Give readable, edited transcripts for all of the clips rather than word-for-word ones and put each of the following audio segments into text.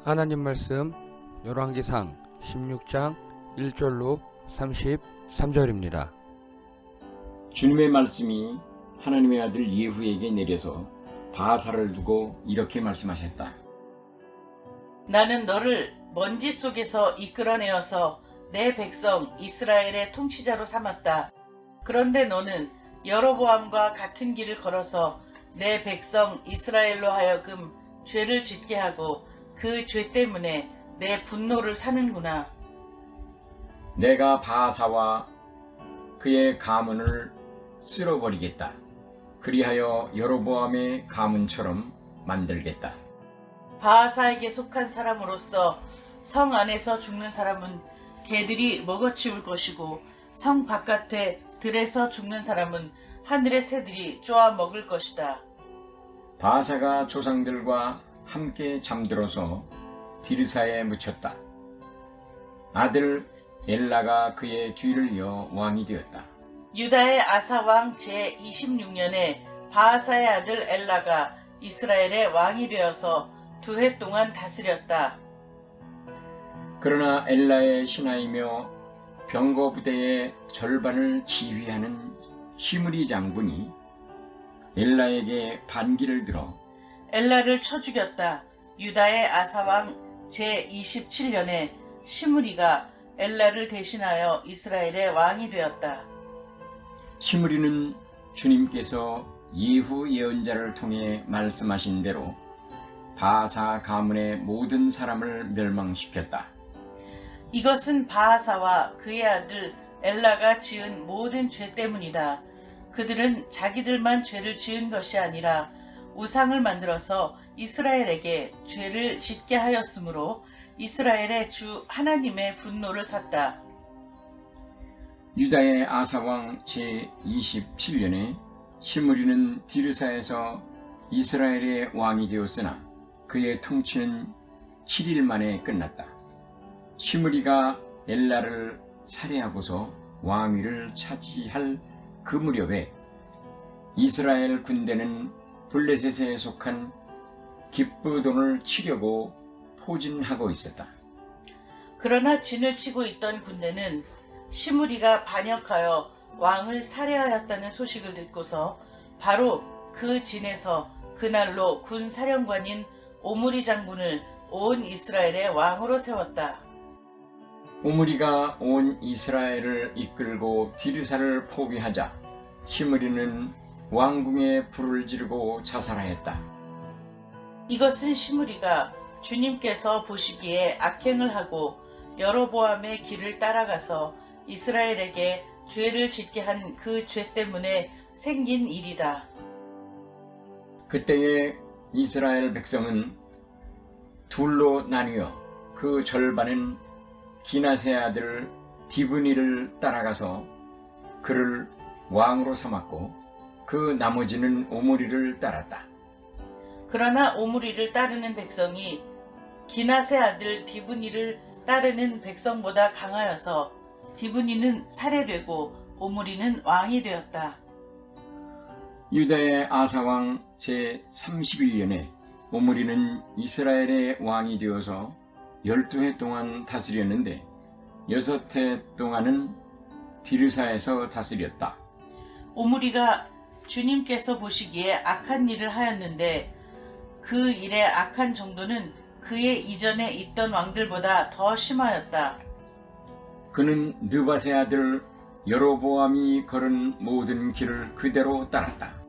하나님 말씀 열왕기상 16장 1절로 33절입니다. 주님의 말씀이 하나님의 아들 예후에게 내려서 바하사를 두고 이렇게 말씀하셨다. 나는 너를 먼지 속에서 이끌어내어서 내 백성 이스라엘의 통치자로 삼았다. 그런데 너는 여로보암과 같은 길을 걸어서 내 백성 이스라엘로 하여금 죄를 짓게 하고 그 죄 때문에 내 분노를 사는구나. 내가 바하사와 그의 가문을 쓸어버리겠다. 그리하여 여로보암의 가문처럼 만들겠다. 바하사에게 속한 사람으로서 성 안에서 죽는 사람은 개들이 먹어치울 것이고 성 바깥에 들에서 죽는 사람은 하늘의 새들이 쪼아 먹을 것이다. 바하사가 조상들과 함께 잠들어서 디르사에 묻혔다. 아들 엘라가 그의 뒤를 이어 왕이 되었다. 유다의 아사왕 제26년에 바하사의 아들 엘라가 이스라엘의 왕이 되어서 2해 동안 다스렸다. 그러나 엘라의 신하이며 병거 부대의 절반을 지휘하는 시므리 장군이 엘라에게 반기를 들어 엘라를 쳐 죽였다. 유다의 아사왕 제27년에 시므리가 엘라를 대신하여 이스라엘의 왕이 되었다. 시므리는 주님께서 예후 예언자를 통해 말씀하신 대로 바하사 가문의 모든 사람을 멸망시켰다. 이것은 바하사와 그의 아들 엘라가 지은 모든 죄 때문이다. 그들은 자기들만 죄를 지은 것이 아니라 우상을 만들어서 이스라엘에게 죄를 짓게 하였으므로 이스라엘의 주 하나님의 분노를 샀다. 유다의 아사왕 제27년에 시므리는 디르사에서 이스라엘의 왕이 되었으나 그의 통치는 7일 만에 끝났다. 시므리가 엘라를 살해하고서 왕위를 차지할 그 무렵에 이스라엘 군대는 블레셋에 속한 기브돈을 치려고 포진하고 있었다. 그러나 진을 치고 있던 군대는 시므리가 반역하여 왕을 살해하였다는 소식을 듣고서 바로 그 진에서 그날로 군 사령관인 오므리 장군을 온 이스라엘의 왕으로 세웠다. 오므리가 온 이스라엘을 이끌고 디르사를 포위하자 시므리는 왕궁에 불을 지르고 자살하였다. 이것은 시므리가 주님께서 보시기에 악행을 하고 여로보암의 길을 따라가서 이스라엘에게 죄를 짓게 한 그 죄 때문에 생긴 일이다. 그때의 이스라엘 백성은 둘로 나뉘어 그 절반은 기낫의 아들 디브니를 따라가서 그를 왕으로 삼았고 그 나머지는 오므리를 따랐다. 그러나 오므리를 따르는 백성이 기낫의 아들 디브니를 따르는 백성보다 강하여서 디브니는 살해되고 오므리는 왕이 되었다. 유다의 아사왕 제31년에 오므리는 이스라엘의 왕이 되어서 12해 동안 다스렸는데 6해 동안은 디르사에서 다스렸다. 오므리가 주님께서 보시기에 악한 일을 하였는데 그 일의 악한 정도는 그의 이전에 있던 왕들보다 더 심하였다. 그는 느밧의 아들 여로보암이 걸은 모든 길을 그대로 따랐다.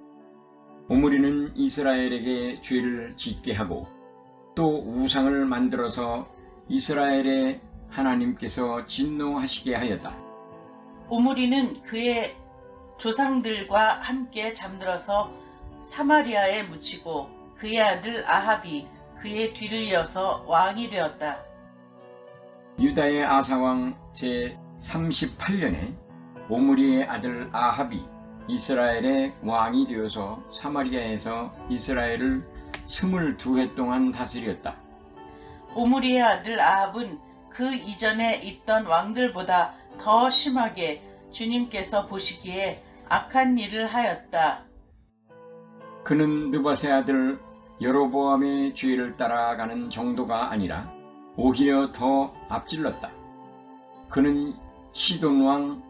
오므리는 이스라엘에게 죄를 짓게 하고 또 우상을 만들어서 이스라엘의 하나님께서 진노하시게 하였다. 오므리는 그의 조상들과 함께 잠들어서 사마리아에 묻히고 그의 아들 아합이 그의 뒤를 이어서 왕이 되었다. 유다의 아사왕 제38년에 오므리의 아들 아합이 이스라엘의 왕이 되어서 사마리아에서 이스라엘을 22해 동안 다스렸다. 오므리의 아들 아합은 그 이전에 있던 왕들보다 더 심하게 주님께서 보시기에 악한 일을 하였다. 그는 느밧의 아들 여로보암의 죄를 따라가는 정도가 아니라 오히려 더 앞질렀다. 그는 시돈왕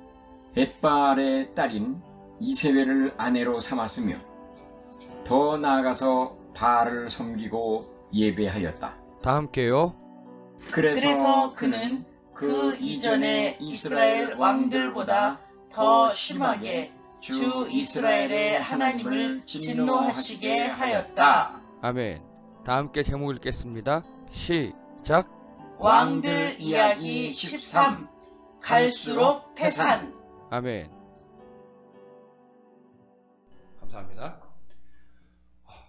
엣바알의 딸인 이세벨을 아내로 삼았으며 더 나아가서 바알을 섬기고 예배하였다. 다 함께요. 그래서 그는 그 이전의 이스라엘 왕들보다 더 심하게 주 이스라엘의 하나님을 진노하시게 하였다. 아멘. 다 함께 제목 읽겠습니다. 시작. 왕들 이야기 13 갈수록 태산. 아멘. 감사합니다.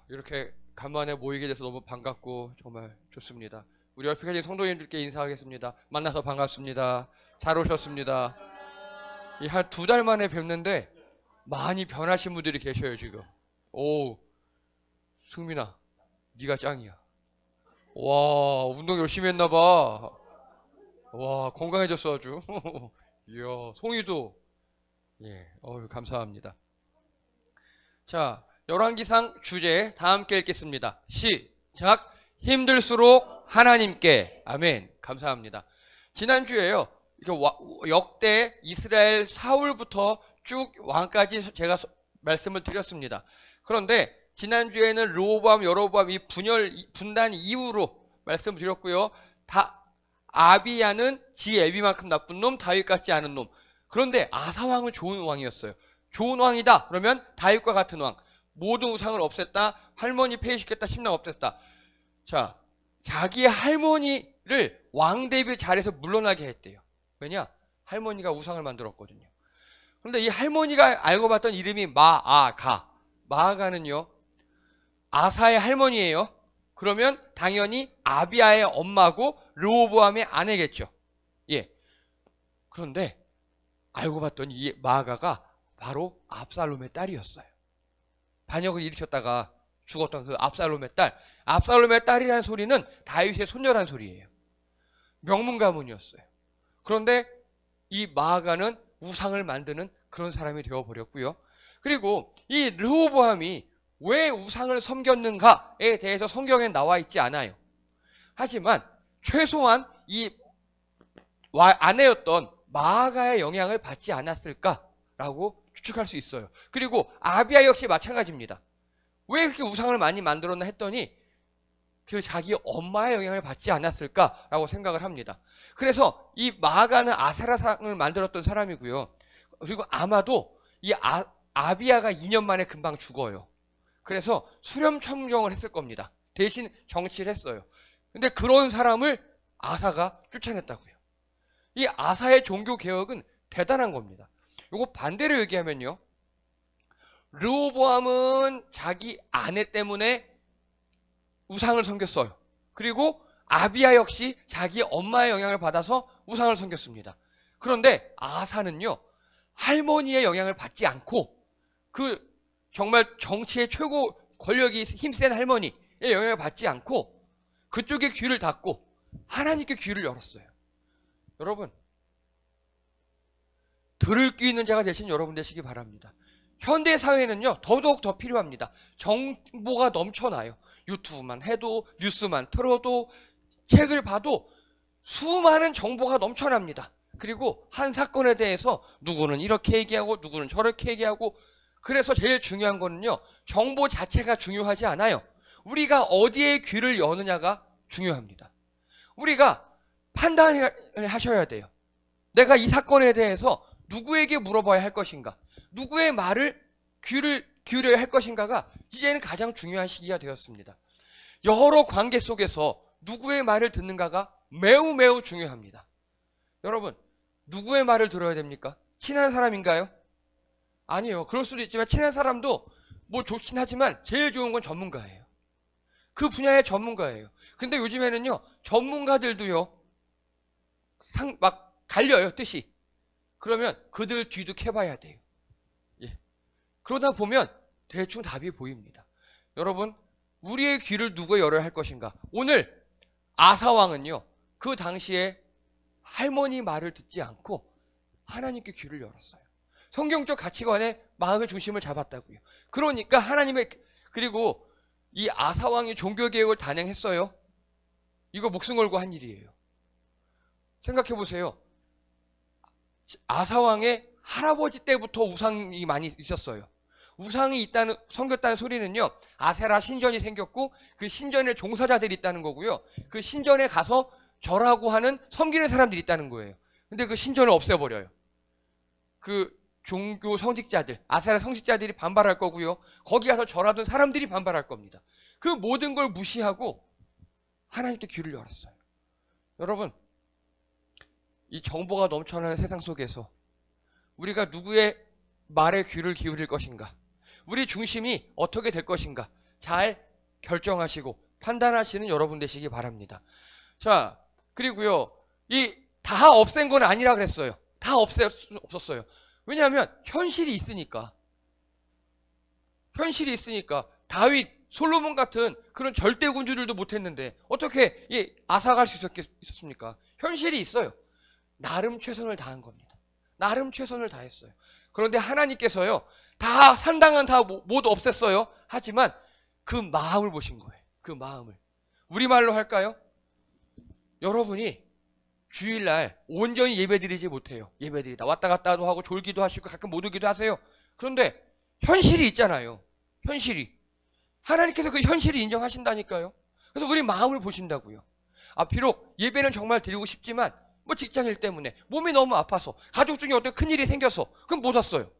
이렇게 간만에 모이게 돼서 너무 반갑고 정말 좋습니다. 우리 옆에 계신 성도님들께 인사하겠습니다. 만나서 반갑습니다. 잘 오셨습니다. 한 2달 만에 뵙는데 많이 변하신 분들이 계셔요 지금. 오, 승민아, 네가 짱이야. 와, 운동 열심히 했나봐. 와, 건강해졌어 아주. 이야, 송이도. 예, 감사합니다. 자, 열왕기상 주제 다 함께 읽겠습니다. 시작. 힘들수록 하나님께. 아멘. 감사합니다. 지난주에요, 역대 이스라엘 사울부터 쭉 왕까지 제가 말씀을 드렸습니다. 그런데 지난주에는 르호보암, 여로보암 이 분단 이후로 말씀드렸고요. 아비야는 지 애비만큼 나쁜 놈, 다윗 같지 않은 놈. 그런데 아사 왕은 좋은 왕이었어요. 좋은 왕이다. 그러면 다윗과 같은 왕. 모든 우상을 없앴다. 할머니 폐위시켰다. 심령 없앴다. 자, 자기 할머니를 왕 대비 잘해서 물러나게 했대요. 왜냐? 할머니가 우상을 만들었거든요. 그런데 이 할머니가 알고 봤던 이름이 마아가. 마아가는요, 아사의 할머니예요. 그러면 당연히 아비야의 엄마고 르호보암의 아내겠죠. 예. 그런데 알고 봤더니 이 마아가가 바로 압살롬의 딸이었어요. 반역을 일으켰다가 죽었던 그 압살롬의 딸. 압살롬의 딸이라는 소리는 다윗의 손녀란 소리예요. 명문 가문이었어요. 그런데 이 마아가는 우상을 만드는 그런 사람이 되어버렸고요. 그리고 이 르호보암이 왜 우상을 섬겼는가에 대해서 성경에 나와 있지 않아요. 하지만 최소한 이 아내였던 마아가의 영향을 받지 않았을까라고 추측할 수 있어요. 그리고 아비야 역시 마찬가지입니다. 왜 그렇게 우상을 많이 만들었나 했더니 그 자기 엄마의 영향을 받지 않았을까라고 생각을 합니다. 그래서 이 마아가는 아세라상을 만들었던 사람이고요. 그리고 아마도 이 아비야가 2년 만에 금방 죽어요. 그래서 수렴 청정을 했을 겁니다. 대신 정치를 했어요. 근데 그런 사람을 아사가 쫓아냈다고요. 이 아사의 종교 개혁은 대단한 겁니다. 요거 반대로 얘기하면요, 르호보암은 자기 아내 때문에 우상을 섬겼어요. 그리고 아비야 역시 자기 엄마의 영향을 받아서 우상을 섬겼습니다. 그런데 아사는요, 할머니의 영향을 받지 않고 그 정말 정치의 최고 권력이 힘센 할머니의 영향을 받지 않고 그쪽에 귀를 닫고 하나님께 귀를 열었어요. 여러분, 들을 귀 있는 자가 되신 여러분 되시기 바랍니다. 현대 사회는요, 더더욱 더 필요합니다. 정보가 넘쳐나요. 유튜브만 해도, 뉴스만 틀어도, 책을 봐도 수많은 정보가 넘쳐납니다. 그리고 한 사건에 대해서 누구는 이렇게 얘기하고 누구는 저렇게 얘기하고, 그래서 제일 중요한 거는요, 정보 자체가 중요하지 않아요. 우리가 어디에 귀를 여느냐가 중요합니다. 우리가 판단을 하셔야 돼요. 내가 이 사건에 대해서 누구에게 물어봐야 할 것인가, 누구의 말을 귀를 기울여야 할 것인가가 이제는 가장 중요한 시기가 되었습니다. 여러 관계 속에서 누구의 말을 듣는가가 매우 매우 중요합니다. 여러분, 누구의 말을 들어야 됩니까? 친한 사람인가요? 아니요. 그럴 수도 있지만 친한 사람도 뭐 좋긴 하지만 제일 좋은 건 전문가예요. 그 분야의 전문가예요. 근데 요즘에는요, 전문가들도요, 막 갈려요, 뜻이. 그러면 그들 뒤도 캐봐야 돼요. 예. 그러다 보면 대충 답이 보입니다. 여러분, 우리의 귀를 누가 열어야 할 것인가? 오늘 아사왕은요, 그 당시에 할머니 말을 듣지 않고 하나님께 귀를 열었어요. 성경적 가치관에 마음의 중심을 잡았다고요. 그러니까 하나님의, 그리고 이 아사왕이 종교개혁을 단행했어요? 이거 목숨 걸고 한 일이에요. 생각해 보세요. 아사왕의 할아버지 때부터 우상이 많이 있었어요. 우상이 있다는, 섬겼다는 소리는요, 아세라 신전이 생겼고 그 신전에 종사자들이 있다는 거고요. 그 신전에 가서 절하고 하는 섬기는 사람들이 있다는 거예요. 근데 그 신전을 없애버려요. 그 종교 성직자들, 아세라 성직자들이 반발할 거고요. 거기 가서 절하던 사람들이 반발할 겁니다. 그 모든 걸 무시하고 하나님께 귀를 열었어요. 여러분, 이 정보가 넘쳐나는 세상 속에서 우리가 누구의 말에 귀를 기울일 것인가, 우리 중심이 어떻게 될 것인가 잘 결정하시고 판단하시는 여러분 되시기 바랍니다. 자, 그리고요, 이 다 없앤 건 아니라 그랬어요. 다 없앨 수는 없었어요. 왜냐하면 현실이 있으니까. 현실이 있으니까. 다윗, 솔로몬 같은 그런 절대 군주들도 못했는데 어떻게 이 아사갈 수 있었습니까? 현실이 있어요. 나름 최선을 다한 겁니다. 나름 최선을 다했어요. 그런데 하나님께서요, 다 산당은 다 모두 없앴어요. 하지만 그 마음을 보신 거예요. 그 마음을. 우리말로 할까요? 여러분이 주일날 온전히 예배드리지 못해요. 예배드리다 왔다 갔다도 하고 졸기도 하시고 가끔 못 오기도 하세요. 그런데 현실이 있잖아요. 현실이. 하나님께서 그 현실을 인정하신다니까요. 그래서 우리 마음을 보신다고요. 비록 예배는 정말 드리고 싶지만 뭐 직장일 때문에 몸이 너무 아파서 가족 중에 어떤 큰일이 생겨서 그럼 못 왔어요.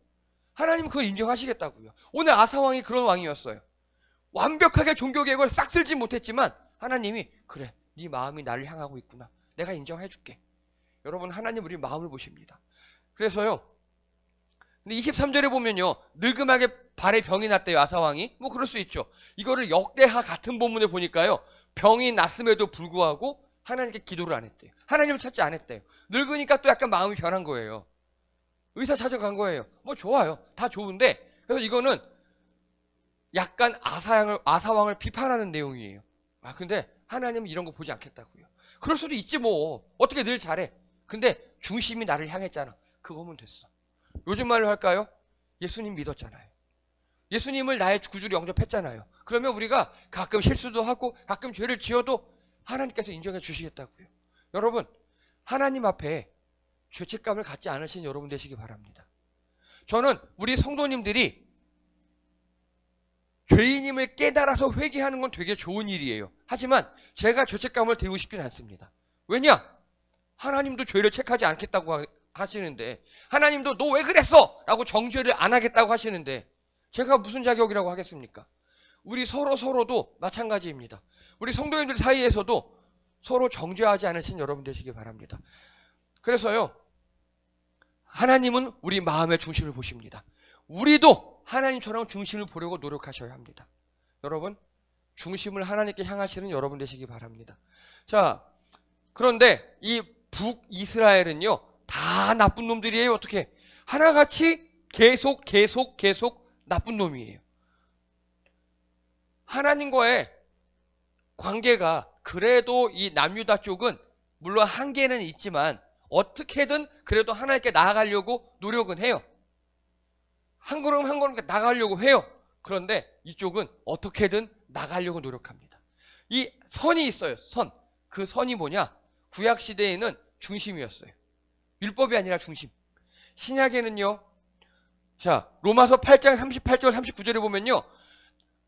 하나님은 그걸 인정하시겠다고요. 오늘 아사왕이 그런 왕이었어요. 완벽하게 종교개혁을 싹 쓸지 못했지만 하나님이 그래, 네 마음이 나를 향하고 있구나. 내가 인정해 줄게. 여러분, 하나님 우리 마음을 보십니다. 그래서요, 근데 23절에 보면요, 늙음하게 발에 병이 났대요, 아사왕이. 뭐 그럴 수 있죠. 이거를 역대하 같은 본문에 보니까요, 병이 났음에도 불구하고 하나님께 기도를 안 했대요. 하나님을 찾지 않았대요. 늙으니까 또 약간 마음이 변한 거예요. 의사 찾아간 거예요. 뭐 좋아요. 다 좋은데, 그래서 이거는 약간 아사왕을 비판하는 내용이에요. 근데 하나님은 이런 거 보지 않겠다고요. 그럴 수도 있지 뭐. 어떻게 늘 잘해. 근데 중심이 나를 향했잖아. 그거면 됐어. 요즘 말로 할까요? 예수님 믿었잖아요. 예수님을 나의 구주로 영접했잖아요. 그러면 우리가 가끔 실수도 하고 가끔 죄를 지어도 하나님께서 인정해 주시겠다고요. 여러분, 하나님 앞에 죄책감을 갖지 않으신 여러분 되시기 바랍니다. 저는 우리 성도님들이 죄인임을 깨달아서 회개하는 건 되게 좋은 일이에요. 하지만 제가 죄책감을 드리고 싶진 않습니다. 왜냐? 하나님도 죄를 책하지 않겠다고 하시는데, 하나님도 너 왜 그랬어? 라고 정죄를 안 하겠다고 하시는데 제가 무슨 자격이라고 하겠습니까? 우리 서로도 마찬가지입니다. 우리 성도님들 사이에서도 서로 정죄하지 않으신 여러분 되시기 바랍니다. 그래서요, 하나님은 우리 마음의 중심을 보십니다. 우리도 하나님처럼 중심을 보려고 노력하셔야 합니다. 여러분, 중심을 하나님께 향하시는 여러분 되시기 바랍니다. 자, 그런데 이 북이스라엘은요, 다 나쁜 놈들이에요. 어떻게? 하나같이 계속 나쁜 놈이에요. 하나님과의 관계가 그래도 이 남유다 쪽은 물론 한계는 있지만 어떻게든 그래도 하나님께 나아가려고 노력은 해요. 한 걸음 한 걸음 나가려고 해요. 그런데 이쪽은 어떻게든 나가려고 노력합니다. 이 선이 있어요. 선. 그 선이 뭐냐? 구약 시대에는 중심이었어요. 율법이 아니라 중심. 신약에는요. 자, 로마서 8장 38절 39절에 보면요.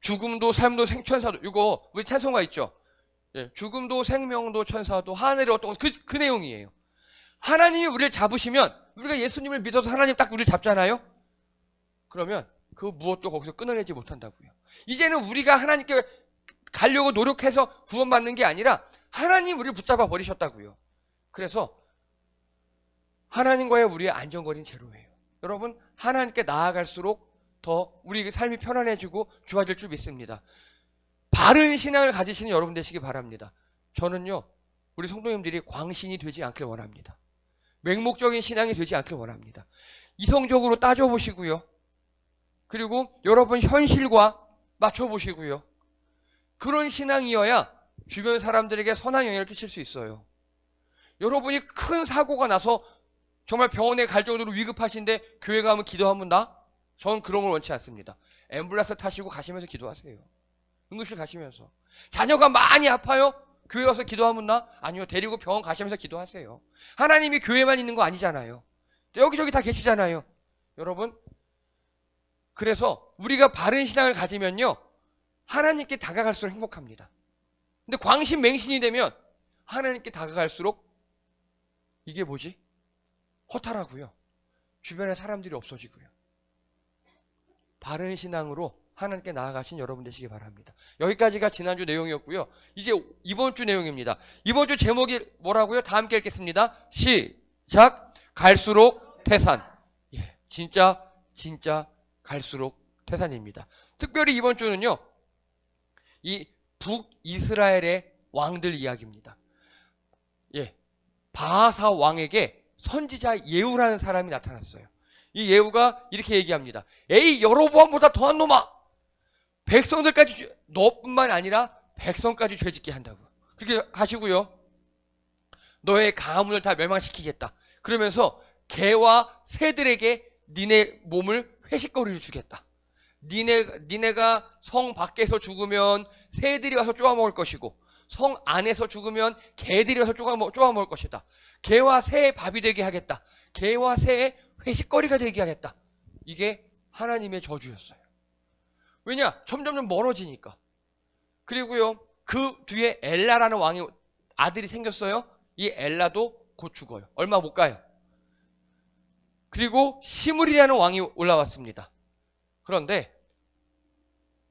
죽음도 삶도 생천사도, 이거 우리 찬송가 있죠. 예, 죽음도 생명도 천사도 하늘의 어떤 그 내용이에요. 하나님이 우리를 잡으시면 우리가 예수님을 믿어서 하나님 딱 우리를 잡잖아요. 그러면 그 무엇도 거기서 끊어내지 못한다고요. 이제는 우리가 하나님께 가려고 노력해서 구원받는 게 아니라 하나님 우리를 붙잡아 버리셨다고요. 그래서 하나님과의 우리의 안전거리는 제로예요. 여러분, 하나님께 나아갈수록 더 우리 삶이 편안해지고 좋아질 줄 믿습니다. 바른 신앙을 가지시는 여러분 되시기 바랍니다. 저는요, 우리 성도님들이 광신이 되지 않길 원합니다. 맹목적인 신앙이 되지 않길 원합니다. 이성적으로 따져보시고요. 그리고 여러분 현실과 맞춰보시고요. 그런 신앙이어야 주변 사람들에게 선한 영향을 끼칠 수 있어요. 여러분이 큰 사고가 나서 정말 병원에 갈 정도로 위급하신데 교회 가면 기도하면 나? 저는 그런 걸 원치 않습니다. 앰뷸런스 타시고 가시면서 기도하세요. 응급실 가시면서. 자녀가 많이 아파요? 교회 와서 기도하면 나? 아니요. 데리고 병원 가시면서 기도하세요. 하나님이 교회만 있는 거 아니잖아요. 여기저기 다 계시잖아요. 여러분, 그래서 우리가 바른 신앙을 가지면요, 하나님께 다가갈수록 행복합니다. 근데 광신맹신이 되면 하나님께 다가갈수록 이게 뭐지? 허탈하고요. 주변에 사람들이 없어지고요. 바른 신앙으로 하나님께 나아가신 여러분 되시기 바랍니다. 여기까지가 지난주 내용이었고요. 이제 이번 주 내용입니다. 이번 주 제목이 뭐라고요? 다 함께 읽겠습니다. 시작. 갈수록 태산. 예, 진짜 갈수록 태산입니다. 특별히 이번 주는요, 이 북이스라엘의 왕들 이야기입니다. 예, 바하사 왕에게 선지자 예후라는 사람이 나타났어요. 이 예후가 이렇게 얘기합니다. 에이, 여로보암보다 더한 놈아! 백성들까지, 너뿐만 아니라 백성까지 죄짓게 한다고. 그렇게 하시고요. 너의 가문을 다 멸망시키겠다. 그러면서 개와 새들에게 니네 몸을 회식거리를 주겠다. 니네가 성 밖에서 죽으면 새들이 와서 쪼아먹을 것이고, 성 안에서 죽으면 개들이 와서 쪼아먹을 것이다. 개와 새의 밥이 되게 하겠다. 개와 새의 회식거리가 되게 하겠다. 이게 하나님의 저주였어요. 왜냐? 점점 멀어지니까. 그리고요, 그 뒤에 엘라라는 왕이 아들이 생겼어요. 이 엘라도 곧 죽어요. 얼마 못 가요. 그리고 시므리라는 왕이 올라왔습니다. 그런데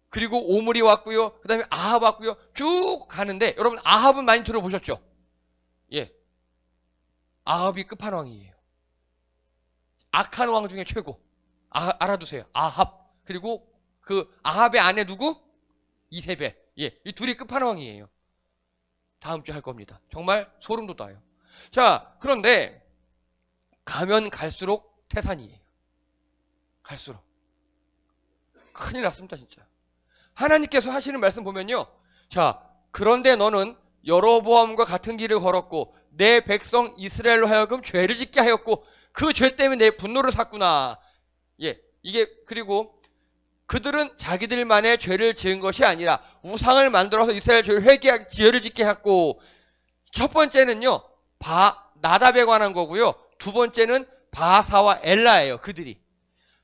그리고 오므리 왔고요. 그 다음에 아합 왔고요. 쭉 가는데, 여러분 아합은 많이 들어보셨죠? 예, 아합이 끝판왕이에요. 악한 왕 중에 최고. 알아두세요. 아합. 그리고 그 아합의 아내 누구? 이세벨. 예, 이 둘이 끝판왕이에요. 다음 주에 할 겁니다. 정말 소름 돋아요. 자, 그런데 가면 갈수록 태산이에요. 갈수록. 큰일 났습니다, 진짜. 하나님께서 하시는 말씀 보면요. 자, 그런데 너는 여로보암과 같은 길을 걸었고 내 백성 이스라엘로 하여금 죄를 짓게 하였고 그 죄 때문에 내 분노를 샀구나. 예, 이게 그리고 그들은 자기들만의 죄를 지은 것이 아니라 우상을 만들어서 이스라엘 죄를 회개하게 죄를 짓게 했고, 첫 번째는요 나답에 관한 거고요. 두 번째는 바사와 엘라예요. 그들이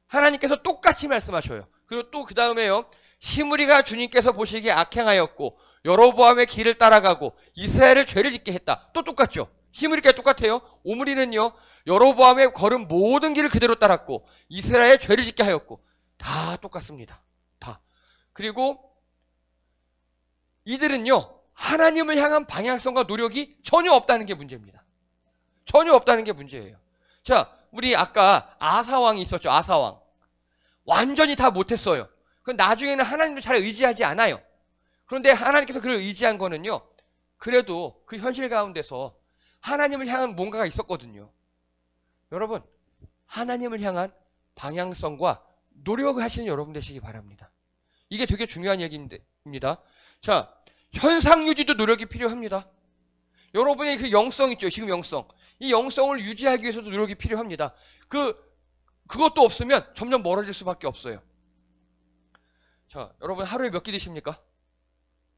하나님께서 똑같이 말씀하셔요. 그리고 또 그 다음에요, 시므리가 주님께서 보시기에 악행하였고 여로보암의 길을 따라가고 이스라엘을 죄를 짓게 했다. 또 똑같죠. 시므리가 똑같아요. 오므리는요, 여로보암의 걸은 모든 길을 그대로 따랐고 이스라엘 죄를 짓게 하였고, 다 똑같습니다. 다. 그리고 이들은요, 하나님을 향한 방향성과 노력이 전혀 없다는 게 문제입니다. 전혀 없다는 게 문제예요. 자, 우리 아까 아사왕이 있었죠. 아사왕. 완전히 다 못했어요. 그건 나중에는 하나님도 잘 의지하지 않아요. 그런데 하나님께서 그를 의지한 거는요, 그래도 그 현실 가운데서 하나님을 향한 뭔가가 있었거든요. 여러분, 하나님을 향한 방향성과 노력을 하시는 여러분 되시기 바랍니다. 이게 되게 중요한 얘기입니다. 자, 현상 유지도 노력이 필요합니다. 여러분의 그 영성 있죠. 지금 영성. 이 영성을 유지하기 위해서도 노력이 필요합니다. 그것도 없으면 점점 멀어질 수밖에 없어요. 자, 여러분 하루에 몇 끼 드십니까?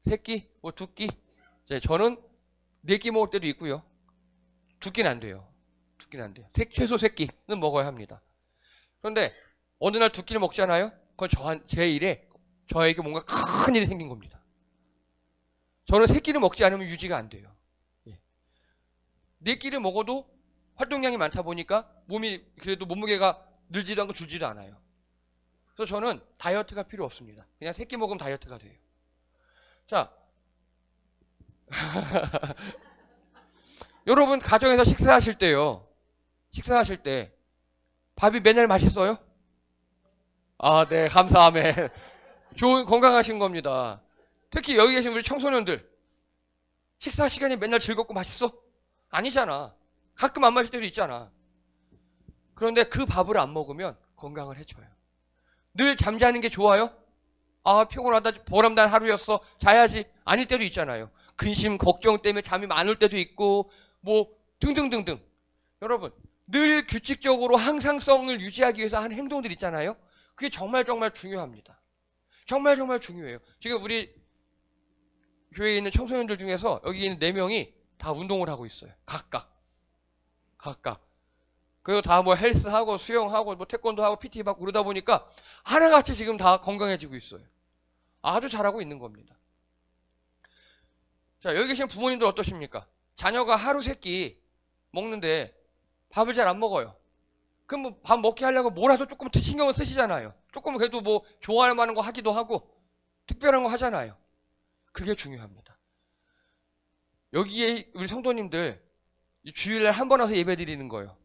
3끼? 뭐 2끼? 네, 저는 4끼 먹을 때도 있고요. 2끼는 안 돼요. 2끼는 안 돼요. 최소 3끼는 먹어야 합니다. 그런데 어느 날 2끼를 먹잖아요? 그건 제 일에 저에게 뭔가 큰 일이 생긴 겁니다. 저는 3끼를 먹지 않으면 유지가 안 돼요. 4끼를 먹어도 활동량이 많다 보니까 몸이 그래도 몸무게가 늘지도 않고 줄지도 않아요. 그래서 저는 다이어트가 필요 없습니다. 그냥 3끼 먹으면 다이어트가 돼요. 자, 여러분 가정에서 식사하실 때요, 식사하실 때 밥이 맨날 맛있어요? 아, 네, 감사하면 좋은 건강하신 겁니다. 특히 여기 계신 우리 청소년들, 식사 시간이 맨날 즐겁고 맛있어? 아니잖아. 가끔 안 마실 때도 있잖아. 그런데 그 밥을 안 먹으면 건강을 해쳐요. 늘 잠자는 게 좋아요? 아, 피곤하다, 보람난 하루였어, 자야지. 아닐 때도 있잖아요. 근심, 걱정 때문에 잠이 안 올 때도 있고, 뭐 등등등등. 여러분, 늘 규칙적으로 항상성을 유지하기 위해서 하는 행동들 있잖아요. 그게 정말 중요합니다. 정말 중요해요. 지금 우리 교회에 있는 청소년들 중에서 여기 있는 4명이 다 운동을 하고 있어요. 각각. 그리고 다 뭐 헬스하고 수영하고 뭐 태권도 하고 PT 받고 그러다 보니까 하나같이 지금 다 건강해지고 있어요. 아주 잘하고 있는 겁니다. 자, 여기 계신 부모님들 어떠십니까? 자녀가 하루 3끼 먹는데 밥을 잘 안 먹어요. 그럼 뭐 밥 먹게 하려고 뭐라도 조금 신경을 쓰시잖아요. 조금 그래도 뭐 좋아할 만한 거 하기도 하고 특별한 거 하잖아요. 그게 중요합니다. 여기에 우리 성도님들 주일날 한 번 와서 예배 드리는 거예요.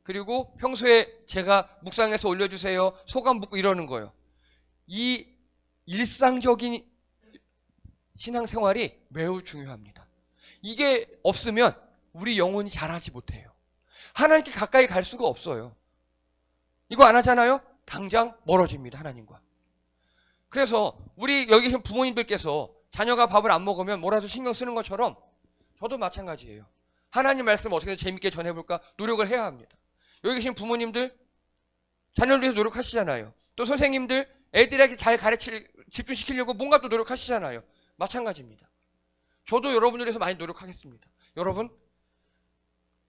그리고 평소에 제가 묵상해서 올려주세요. 소감 묻고 이러는 거예요. 이 일상적인 신앙생활이 매우 중요합니다. 이게 없으면 우리 영혼이 자라지 못해요. 하나님께 가까이 갈 수가 없어요. 이거 안 하잖아요? 당장 멀어집니다, 하나님과. 그래서 우리 여기 계신 부모님들께서 자녀가 밥을 안 먹으면 뭐라도 신경 쓰는 것처럼 저도 마찬가지예요. 하나님 말씀 어떻게 재밌게 전해볼까 노력을 해야 합니다. 여기 계신 부모님들 자녀를 위해서 노력하시잖아요. 또 선생님들 애들에게 잘 집중시키려고 뭔가 또 노력하시잖아요. 마찬가지입니다. 저도 여러분들 위해서 많이 노력하겠습니다. 여러분,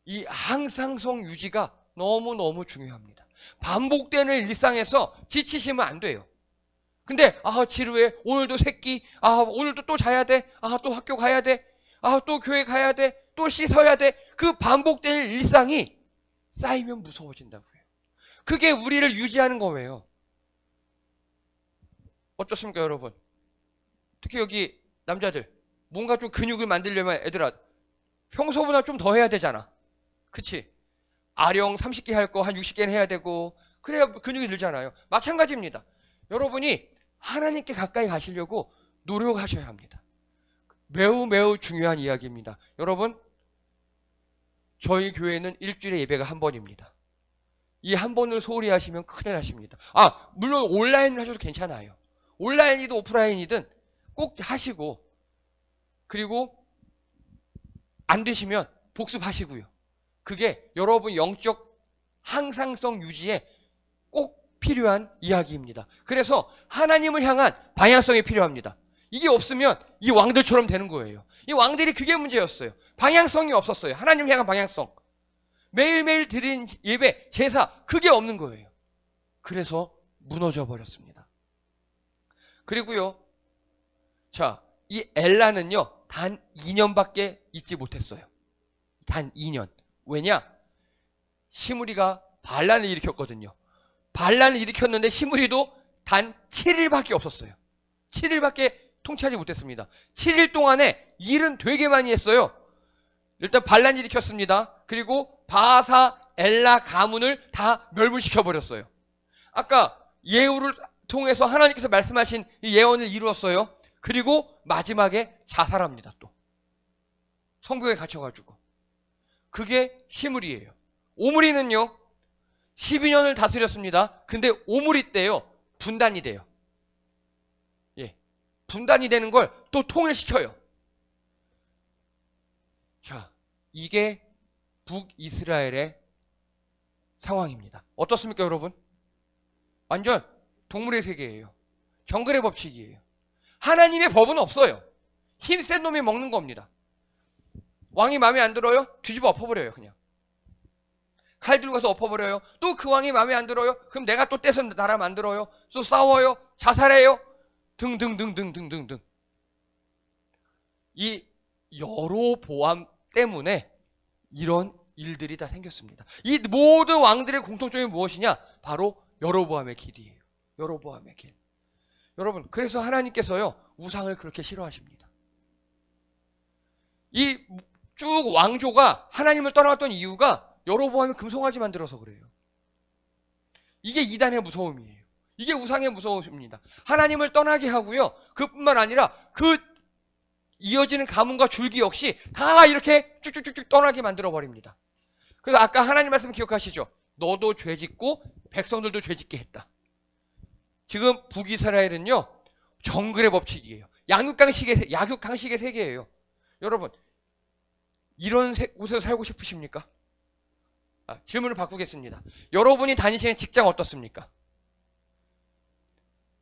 이 항상성 유지가 너무너무 중요합니다. 반복되는 일상에서 지치시면 안 돼요. 근데 지루해. 오늘도 새끼. 오늘도 또 자야 돼. 또 학교 가야 돼. 또 교회 가야 돼. 또 씻어야 돼. 그 반복되는 일상이 쌓이면 무서워진다고요. 그게 우리를 유지하는 거예요. 어떻습니까, 여러분? 특히 여기 남자들 뭔가 좀 근육을 만들려면 애들아 평소보다 좀 더 해야 되잖아. 그치? 아령 30개 할 거 한 60개는 해야 되고 그래야 근육이 늘잖아요. 마찬가지입니다. 여러분이 하나님께 가까이 가시려고 노력하셔야 합니다. 매우 매우 중요한 이야기입니다. 여러분, 저희 교회는 일주일에 예배가 한 번입니다. 이 한 번을 소홀히 하시면 큰일 나십니다. 물론 온라인을 하셔도 괜찮아요. 온라인이든 오프라인이든 꼭 하시고, 그리고 안 되시면 복습하시고요. 그게 여러분 영적 항상성 유지에 꼭 필요한 이야기입니다. 그래서 하나님을 향한 방향성이 필요합니다. 이게 없으면 이 왕들처럼 되는 거예요. 이 왕들이 그게 문제였어요. 방향성이 없었어요. 하나님을 향한 방향성. 매일매일 드리는 예배, 제사, 그게 없는 거예요. 그래서 무너져 버렸습니다. 그리고요, 자, 이 엘라는요, 단 2년밖에 있지 못했어요. 단 2년. 왜냐? 시므리가 반란을 일으켰거든요. 반란을 일으켰는데 시므리도 단 7일밖에 없었어요. 7일밖에 통치하지 못했습니다. 7일 동안에 일은 되게 많이 했어요. 일단 반란 일으켰습니다. 그리고 바사, 엘라 가문을 다 멸문시켜버렸어요. 아까 예후를 통해서 하나님께서 말씀하신 이 예언을 이루었어요. 그리고 마지막에 자살합니다. 또 성벽에 갇혀가지고. 그게 시므리예요. 오므리는요 12년을 다스렸습니다. 근데 오므리 때요 분단이 돼요. 분단이 되는 걸 또 통일시켜요. 자, 이게 북이스라엘의 상황입니다. 어떻습니까, 여러분? 완전 동물의 세계예요. 정글의 법칙이에요. 하나님의 법은 없어요. 힘센 놈이 먹는 겁니다. 왕이 마음에 안 들어요? 뒤집어 엎어버려요, 그냥. 칼 들고 가서 엎어버려요. 또 그 왕이 마음에 안 들어요? 그럼 내가 또 떼서 나라 만들어요. 또 싸워요. 자살해요. 등등등등등등등. 이 여로보암 때문에 이런 일들이 다 생겼습니다. 이 모든 왕들의 공통점이 무엇이냐? 바로 여로보암의 길이에요. 여로보암의 길. 여러분, 그래서 하나님께서요 우상을 그렇게 싫어하십니다. 이 쭉 왕조가 하나님을 떠나갔던 이유가 여로보암이 금송아지 만들어서 그래요. 이게 이단의 무서움이에요. 이게 우상의 무서움입니다. 하나님을 떠나게 하고요. 그뿐만 아니라 그 이어지는 가문과 줄기 역시 다 이렇게 쭉쭉쭉쭉 떠나게 만들어버립니다. 그래서 아까 하나님 말씀 기억하시죠? 너도 죄짓고 백성들도 죄짓게 했다. 지금 북이스라엘은요 정글의 법칙이에요. 약육강식의 세계예요. 여러분, 이런 곳에서 살고 싶으십니까? 질문을 바꾸겠습니다. 여러분이 다니시는 직장 어떻습니까?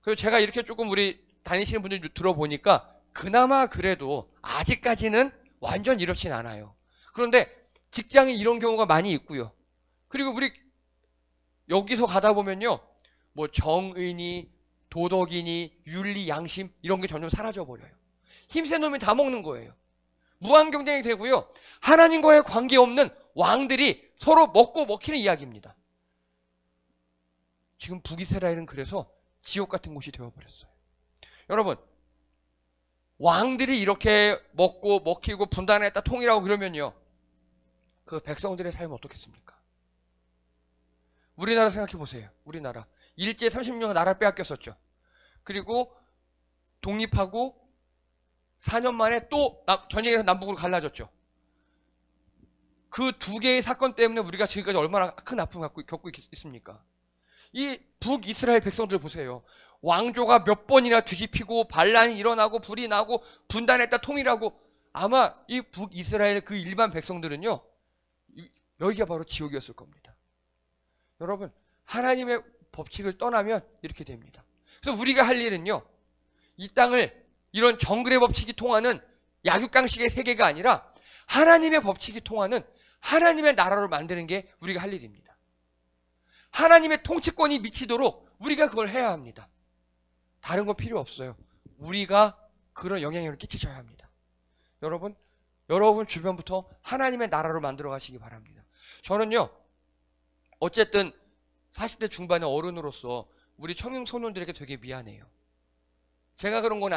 그리고 제가 이렇게 조금 우리 다니시는 분들 들어보니까 그나마 그래도 아직까지는 완전 이렇진 않아요. 그런데 직장에 이런 경우가 많이 있고요. 그리고 우리 여기서 가다 보면요, 뭐 정의니 도덕이니 윤리 양심 이런 게 점점 사라져 버려요. 힘센 놈이 다 먹는 거예요. 무한 경쟁이 되고요. 하나님과의 관계없는 왕들이 서로 먹고 먹히는 이야기입니다. 지금 북이스라엘은 그래서 지옥 같은 곳이 되어버렸어요. 여러분, 왕들이 이렇게 먹고 먹히고 분단했다 통일하고 그러면요, 그 백성들의 삶은 어떻겠습니까? 우리나라 생각해 보세요. 우리나라 일제 30년 나라 빼앗겼었죠. 그리고 독립하고 4년 만에 또 전쟁에서 남북으로 갈라졌죠. 그 두 개의 사건 때문에 우리가 지금까지 얼마나 큰 아픔을 겪고 있습니까? 이 북이스라엘 백성들 보세요. 왕조가 몇 번이나 뒤집히고 반란이 일어나고 불이 나고 분단했다 통일하고, 아마 이 북이스라엘 그 일반 백성들은요, 여기가 바로 지옥이었을 겁니다. 여러분, 하나님의 법칙을 떠나면 이렇게 됩니다. 그래서 우리가 할 일은요, 이 땅을 이런 정글의 법칙이 통하는 약육강식의 세계가 아니라 하나님의 법칙이 통하는 하나님의 나라로 만드는 게 우리가 할 일입니다. 하나님의 통치권이 미치도록 우리가 그걸 해야 합니다. 다른 건 필요 없어요. 우리가 그런 영향력을 끼치셔야 합니다. 여러분 주변부터 하나님의 나라로 만들어 가시기 바랍니다. 저는요, 어쨌든 40대 중반의 어른으로서 우리 청년소년들에게 되게 미안해요. 제가 그런 건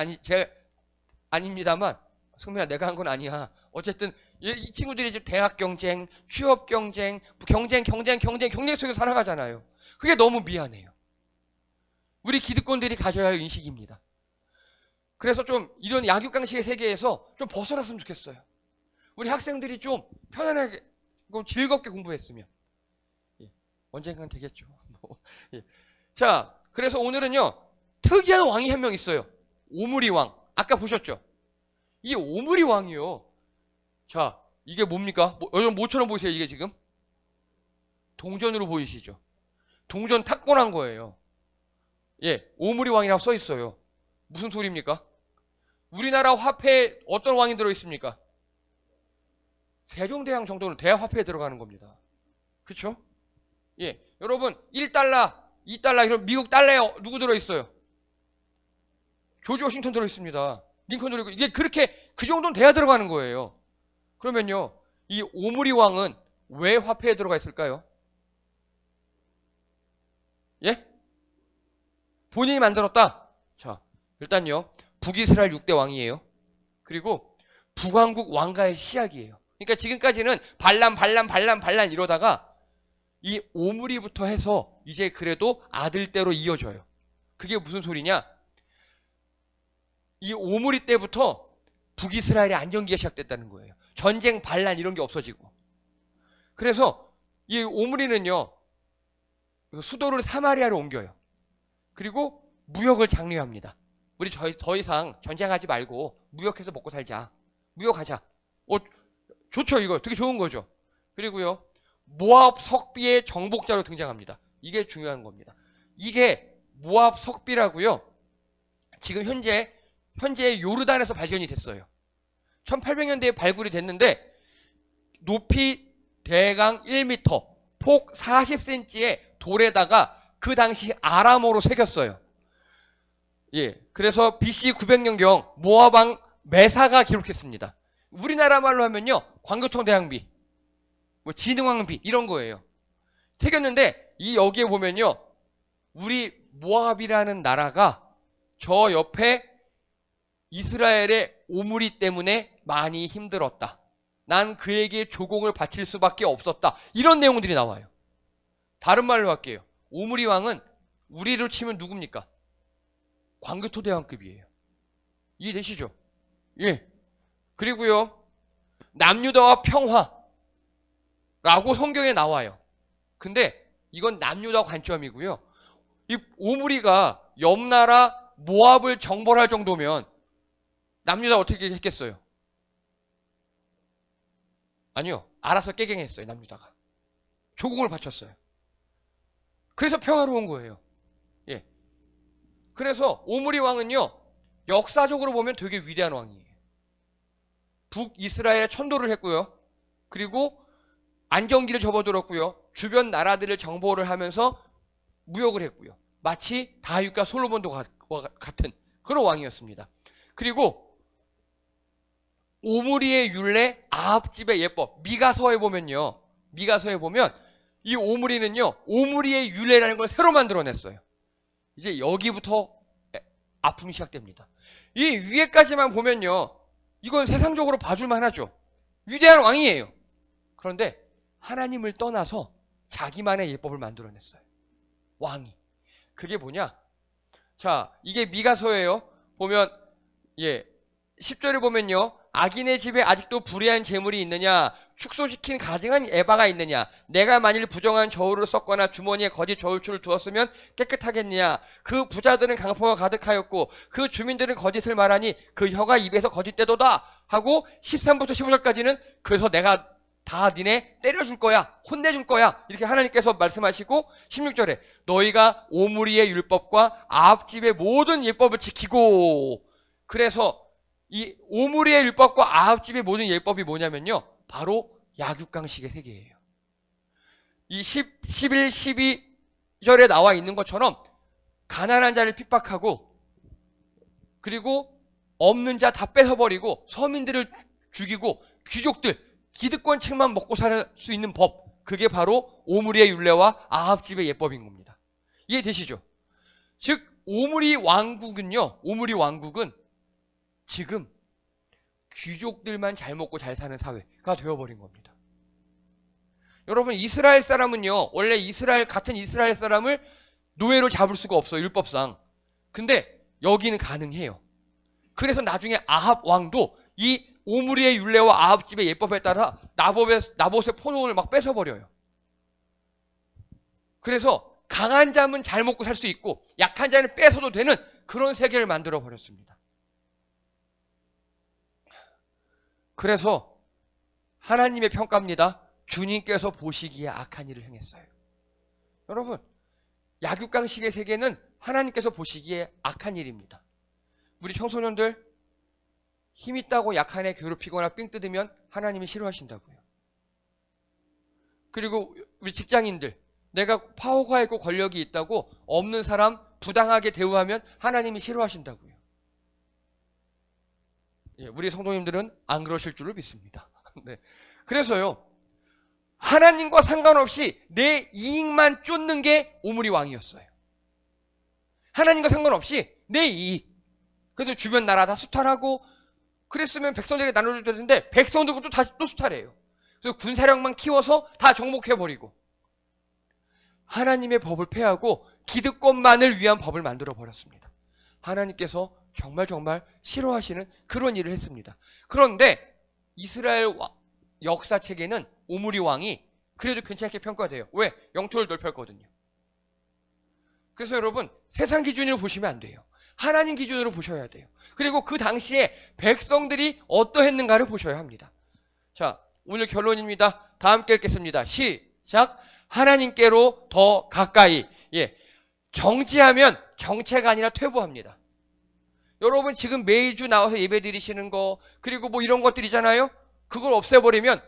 아닙니다만, 성민아, 내가 한 건 아니야. 어쨌든 이 친구들이 지금 대학 경쟁, 취업 경쟁, 경쟁 속에서 살아가잖아요. 그게 너무 미안해요. 우리 기득권들이 가져야 할 인식입니다. 그래서 좀 이런 약육강식의 세계에서 좀 벗어났으면 좋겠어요. 우리 학생들이 좀 편안하게, 즐겁게 공부했으면. 언젠간 되겠죠. 자, 그래서 오늘은요, 특이한 왕이 한 명 있어요. 오므리 왕. 아까 보셨죠? 이 오므리 왕이요. 자, 이게 뭡니까? 여러분 뭐처럼 보이세요? 이게 지금? 동전으로 보이시죠? 동전 탁권한 거예요. 예, 오므리 왕이라고 써 있어요. 무슨 소리입니까? 우리나라 화폐에 어떤 왕이 들어있습니까? 세종대왕 정도는 대화 화폐에 들어가는 겁니다. 그렇죠? 예, 여러분 1달러, 2달러 이런 미국 달러에 누구 들어있어요? 조지 워싱턴 들어있습니다. 링컨 들어있고, 이게 그렇게 그 정도는 돼야 들어가는 거예요. 그러면요, 이 오므리 왕은 왜 화폐에 들어가 있을까요? 예? 본인이 만들었다. 자, 일단요, 북이스라엘 6대 왕이에요. 그리고 북왕국 왕가의 시작이에요. 그러니까 지금까지는 반란 이러다가 이 오므리부터 해서 이제 그래도 아들대로 이어져요. 그게 무슨 소리냐? 이 오므리 때부터 북이스라엘의 안정기가 시작됐다는 거예요. 전쟁, 반란 이런 게 없어지고. 그래서 이 오므리는요, 수도를 사마리아로 옮겨요. 그리고 무역을 장려합니다. 우리 더 이상 전쟁하지 말고 무역해서 먹고 살자. 무역하자. 좋죠. 이거 되게 좋은 거죠. 그리고요, 모압 석비의 정복자로 등장합니다. 이게 중요한 겁니다. 이게 모압 석비라고요, 지금 현재 요르단에서 발견이 됐어요. 1800년대에 발굴이 됐는데, 높이 대강 1m, 폭 40cm의 돌에다가 그 당시 아람어로 새겼어요. 예, 그래서 BC 900년경 모압왕 메사가 기록했습니다. 우리나라 말로 하면요, 광교청 대항비, 뭐 진흥왕비 이런 거예요. 새겼는데, 여기에 보면요, 우리 모압이라는 나라가 저 옆에 이스라엘의 오므리 때문에 많이 힘들었다. 난 그에게 조공을 바칠 수밖에 없었다. 이런 내용들이 나와요. 다른 말로 할게요. 오므리 왕은 우리로 치면 누굽니까? 광교토 대왕급이에요. 이해되시죠? 예. 그리고요, 남유다와 평화라고 성경에 나와요. 근데 이건 남유다 관점이고요. 이 오므리가 옆나라 모압을 정벌할 정도면 남유다 어떻게 했겠어요? 아니요. 알아서 깨갱했어요. 남유다가. 조공을 바쳤어요. 그래서 평화로운 거예요. 예. 그래서 오므리 왕은요, 역사적으로 보면 되게 위대한 왕이에요. 북이스라엘에 천도를 했고요. 그리고 안정기를 접어들었고요. 주변 나라들을 정보를 하면서 무역을 했고요. 마치 다윗과 솔로몬도 같은 그런 왕이었습니다. 그리고 오므리의 율례, 아합집의 예법, 미가서에 보면요. 미가서에 보면 이 오므리는요. 오므리의 율례라는 걸 새로 만들어냈어요. 이제 여기부터 아픔이 시작됩니다. 이 위에까지만 보면요. 이건 세상적으로 봐줄만 하죠. 위대한 왕이에요. 그런데 하나님을 떠나서 자기만의 예법을 만들어냈어요. 왕이. 그게 뭐냐? 자, 이게 미가서예요. 보면 10절에 보면요. 악인의 집에 아직도 불의한 재물이 있느냐? 축소시킨 가증한 에바가 있느냐? 내가 만일 부정한 저울을 썼거나 주머니에 거짓 저울추를 두었으면 깨끗하겠느냐? 그 부자들은 강포가 가득하였고 그 주민들은 거짓을 말하니 그 혀가 입에서 거짓대도다 하고 13부터 15절까지는 그래서 내가 다 니네 때려줄 거야, 혼내줄 거야, 이렇게 하나님께서 말씀하시고 16절에 너희가 오므리의 율법과 아합집의 모든 율법을 지키고, 그래서 이 오므리의 율법과 아합집의 모든 율법이 뭐냐면요, 바로 약육강식의 세계예요. 이 11, 12절에 나와 있는 것처럼 가난한 자를 핍박하고, 그리고 없는 자 다 뺏어버리고 서민들을 죽이고 귀족들, 기득권층만 먹고 살 수 있는 법, 그게 바로 오므리의 율례와 아합집의 예법인 겁니다. 이해되시죠? 즉 오므리 왕국은요, 오므리 왕국은 지금 귀족들만 잘 먹고 잘 사는 사회가 되어버린 겁니다. 여러분, 이스라엘 사람은요, 원래 같은 이스라엘 사람을 노예로 잡을 수가 없어요, 율법상. 근데 여기는 가능해요. 그래서 나중에 아합 왕도 이 오므리의 율례와 아합집의 예법에 따라 나봇의 포도원을 막 뺏어버려요. 그래서 강한 자는 잘 먹고 살 수 있고 약한 자는 뺏어도 되는 그런 세계를 만들어 버렸습니다. 그래서 하나님의 평가입니다. 주님께서 보시기에 악한 일을 행했어요. 여러분, 약육강식의 세계는 하나님께서 보시기에 악한 일입니다. 우리 청소년들 힘 있다고 약한 애 괴롭히거나 삥 뜯으면 하나님이 싫어하신다고요. 그리고 우리 직장인들, 내가 파워가 있고 권력이 있다고 없는 사람 부당하게 대우하면 하나님이 싫어하신다고요. 우리 성도님들은 안 그러실 줄을 믿습니다. 네. 그래서요, 하나님과 상관없이 내 이익만 쫓는 게 오므리 왕이었어요. 하나님과 상관없이 내 이익. 그래서 주변 나라 다 수탈하고, 그랬으면 백성들에게 나눠줄 텐데 백성들도 다시 또 수탈해요. 그래서 군사력만 키워서 다 정복해버리고 하나님의 법을 폐하고 기득권만을 위한 법을 만들어 버렸습니다. 하나님께서 정말 싫어하시는 그런 일을 했습니다. 그런데 이스라엘 역사책에는 오므리 왕이 그래도 괜찮게 평가돼요. 왜? 영토를 넓혔거든요. 그래서 여러분, 세상 기준으로 보시면 안 돼요. 하나님 기준으로 보셔야 돼요. 그리고 그 당시에 백성들이 어떠했는가를 보셔야 합니다. 자, 오늘 결론입니다. 다 함께 읽겠습니다. 시작. 하나님께로 더 가까이. 정지하면 정체가 아니라 퇴보합니다. 여러분, 지금 매주 나와서 예배 드리시는 거, 그리고 뭐 이런 것들이잖아요. 그걸 없애버리면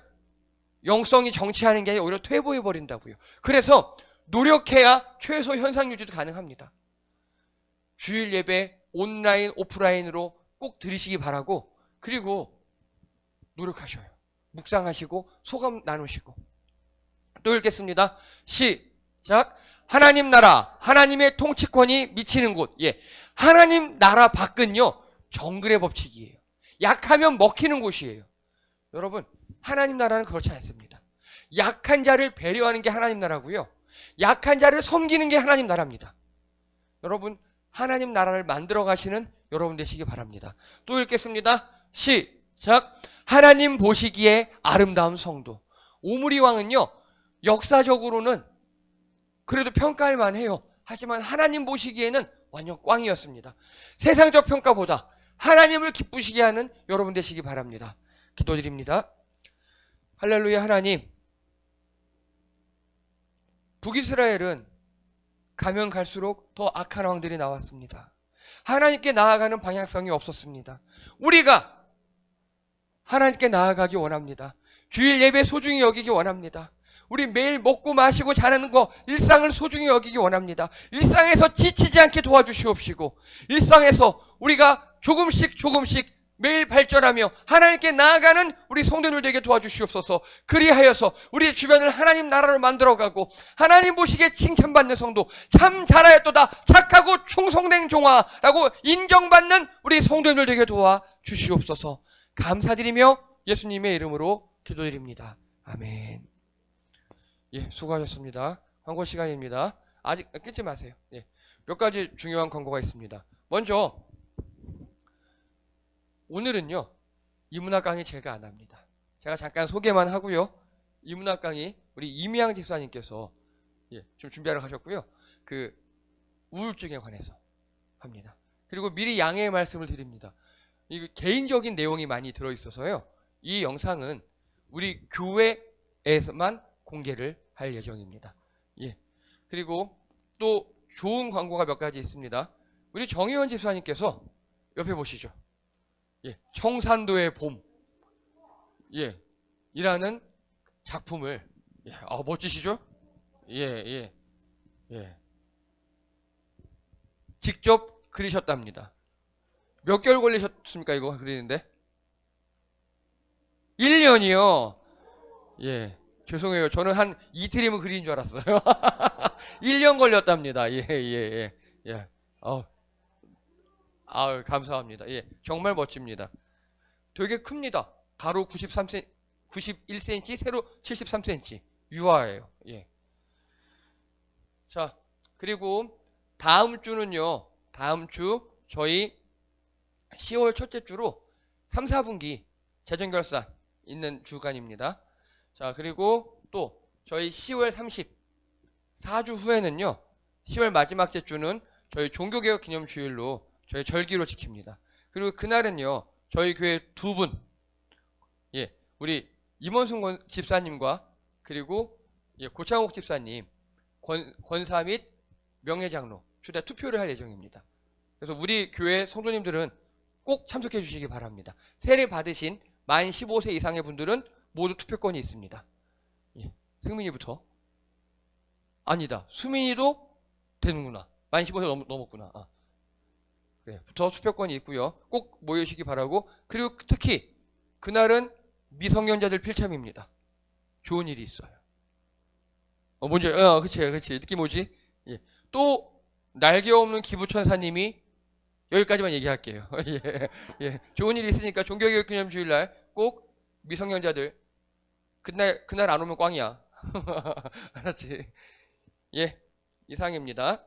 영성이 정체하는 게 아니라 오히려 퇴보해버린다고요. 그래서 노력해야 최소 현상 유지도 가능합니다. 주일 예배 온라인, 오프라인으로 꼭 드리시기 바라고, 그리고 노력하셔요. 묵상하시고 소감 나누시고. 또 읽겠습니다. 시작. 하나님 나라, 하나님의 통치권이 미치는 곳. 하나님 나라 밖은요, 정글의 법칙이에요. 약하면 먹히는 곳이에요. 여러분, 하나님 나라는 그렇지 않습니다. 약한 자를 배려하는 게 하나님 나라고요, 약한 자를 섬기는 게 하나님 나라입니다. 여러분, 하나님 나라를 만들어 가시는 여러분 되시기 바랍니다. 또 읽겠습니다. 시작. 하나님 보시기에 아름다운 성도. 오므리 왕은요, 역사적으로는 그래도 평가할 만해요. 하지만 하나님 보시기에는 완전 꽝이었습니다. 세상적 평가보다 하나님을 기쁘시게 하는 여러분 되시기 바랍니다. 기도드립니다. 할렐루야. 하나님, 북이스라엘은 가면 갈수록 더 악한 왕들이 나왔습니다. 하나님께 나아가는 방향성이 없었습니다. 우리가 하나님께 나아가기 원합니다. 주일 예배 소중히 여기기 원합니다. 우리 매일 먹고 마시고 자는 거 일상을 소중히 여기기 원합니다. 일상에서 지치지 않게 도와주시옵시고 일상에서 우리가 조금씩 매일 발전하며 하나님께 나아가는 우리 성도들 되게 도와주시옵소서. 그리하여서 우리 주변을 하나님 나라로 만들어가고 하나님 보시기에 칭찬받는 성도, 참 잘하였도다 착하고 충성된 종아라고 인정받는 우리 성도들 되게 도와주시옵소서. 감사드리며 예수님의 이름으로 기도드립니다. 아멘. 예, 수고하셨습니다. 광고 시간입니다. 아직 끊지 마세요. 예, 몇 가지 중요한 광고가 있습니다. 먼저 오늘은요, 이문학 강의 제가 안 합니다. 제가 잠깐 소개만 하고요. 이문학 강의 우리 이미양 집사님께서 좀 준비하러 가셨고요. 그 우울증에 관해서 합니다. 그리고 미리 양해의 말씀을 드립니다. 이 개인적인 내용이 많이 들어있어서요. 이 영상은 우리 교회에서만 공개를 할 예정입니다. 예. 그리고 또 좋은 광고가 몇 가지 있습니다. 우리 정의원 집사님께서 옆에 보시죠. 예, 청산도의 봄, 예, 이라는 작품을, 예, 멋지시죠? 예, 직접 그리셨답니다. 몇 개월 걸리셨습니까, 이거 그리는데? 1년이요? 예, 죄송해요. 저는 한 이틀이면 그린 줄 알았어요. 1년 걸렸답니다. 예. 아유, 감사합니다. 예, 정말 멋집니다. 되게 큽니다. 가로 91cm, 세로 73cm. 유화예요. 예. 자, 그리고 다음 주는요. 다음 주 저희 10월 첫째 주로 3, 4분기 재정결산 있는 주간입니다. 자, 그리고 또 저희 10월 30, 4주 후에는요. 10월 마지막 주는 저희 종교개혁 기념주일로 저희 절기로 지킵니다. 그리고 그날은요, 저희 교회 두 분, 예, 우리 임원순 집사님과 그리고 고창옥 집사님, 권사 및 명예장로 초대 투표를 할 예정입니다. 그래서 우리 교회 성도님들은 꼭 참석해 주시기 바랍니다. 세례 받으신 만 15세 이상의 분들은 모두 투표권이 있습니다. 예, 승민이부터. 아니다, 수민이도 되는구나. 만 15세 넘었구나. 부터 투표권이 있고요. 꼭 모여주시기 바라고. 그리고 특히 그날은 미성년자들 필참입니다. 좋은 일이 있어요. 뭔지, 그치. 느낌 오지? 예. 또 날개 없는 기부천사님이 여기까지만 얘기할게요. 예. 좋은 일이 있으니까 종교개혁 기념주일날 꼭 미성년자들 그날 안 오면 꽝이야. 알았지? 예. 이상입니다.